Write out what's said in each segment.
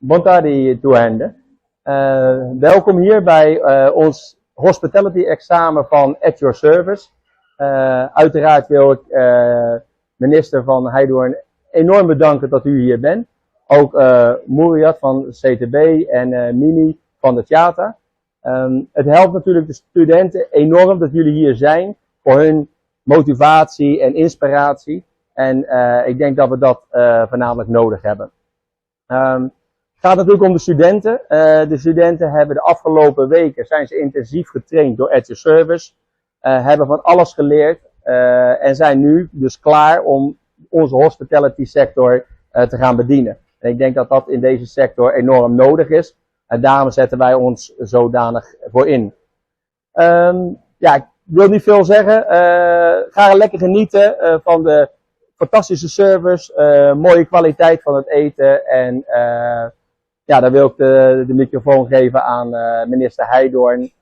Bontari toehende. Welkom hier bij ons hospitality examen van At Your Service. Uiteraard wil ik minister van Heidoorn enorm bedanken dat u hier bent. Ook Moeriat van CTB en Mimi van de Theater. Het helpt natuurlijk de studenten enorm dat jullie hier zijn voor hun motivatie en inspiratie. En ik denk dat we dat voornamelijk nodig hebben. Het gaat natuurlijk om de studenten. De studenten hebben de afgelopen weken zijn ze intensief getraind door At Your Service. Hebben van alles geleerd en zijn nu dus klaar om onze hospitality sector te gaan bedienen. En ik denk dat dat in deze sector enorm nodig is. En daarom zetten wij ons zodanig voor in. Ja, ik wil niet veel zeggen. Ga lekker genieten van de fantastische service, mooie kwaliteit van het eten. En ja, dan wil ik de microfoon geven aan minister Heidoorn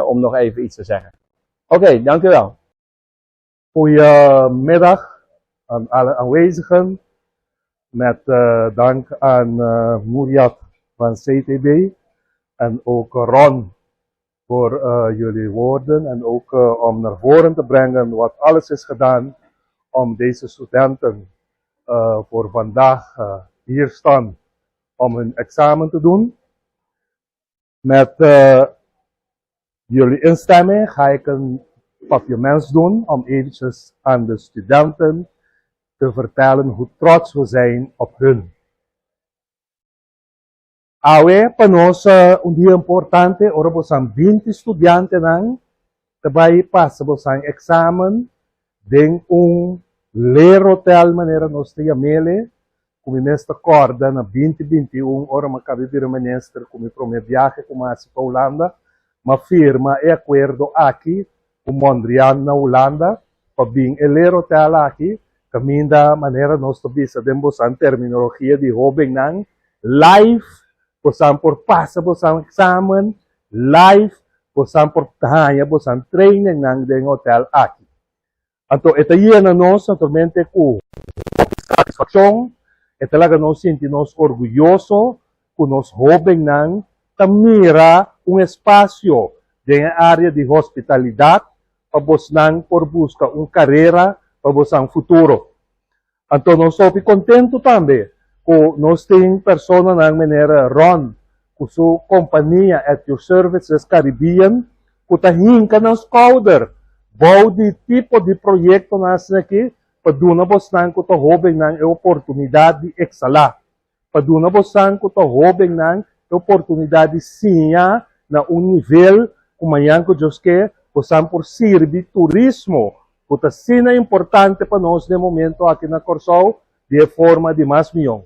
om nog even iets te zeggen. Oké, dank u wel. Goedemiddag aan alle aanwezigen. Met dank aan Moeriat van CTB en ook Ron voor jullie woorden en ook om naar voren te brengen wat alles is gedaan om deze studenten voor vandaag hier staan om hun examen te doen. Met jullie instemming ga ik een papiermens doen om eventjes aan de studenten te vertellen hoe trots we zijn op hun. Awe panos un dia importante ora bosan 20 estudiantes nang tabay passa bosan examen ding un ler hotel manera nos te yamele como nesta corda na 2021 ora macabir minister como prome viaje como a Holanda ma firma e acordo aqui com Mondrian na Holanda para bing ler hotel aqui caminda manera nos te bisa dembosan terminologia de hobing nang live bosan por passa bosan examen live bosan por tahanya bosan training nang deng hotel aqui. Anto ito yan na nos naturalmente ku satisfaksyon talaga nos sentimos orgulloso ku nos hobing nang tamira un espacio de área de hospitalidad pabos nang por busca un carrera pabos ang futuro. Anto nos sopi contento tambe ku nos ting persona nang manera Ron ku su companhia At Your Services Caribbean ku tahin ka ng scouter bau de tipo de proyecto nasa aqui paduna bosan ko to hobing ng oportunidade de exala paduna bosan ko to hobing ng oportunidade sinha na un nível kumayan ko Diyos ke bosan por sirvi turismo kuta sina importante pa nos de momento aqui na Corsol de forma de mas milhão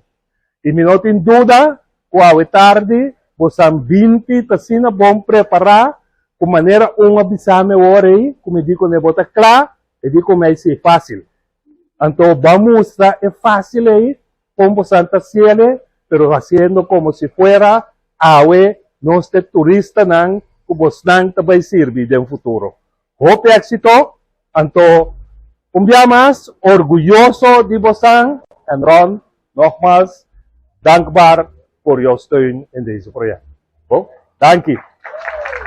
e minutin duda kuawe tarde bosan 20 ta sina bom preparar com maneira um abisame orei, como digo ne bota claro, e digo mais é fácil. Então vamos é fácil aí, como Santa Cielo, pero haciendo como si fuera awe nós te turista nang kubos nang tabay sirvi de futuro. Hope éxito, então dia mais orgulhoso de Bosang en Ron, nogmaals dankbaar voor jouw steun in deze project. Dank je.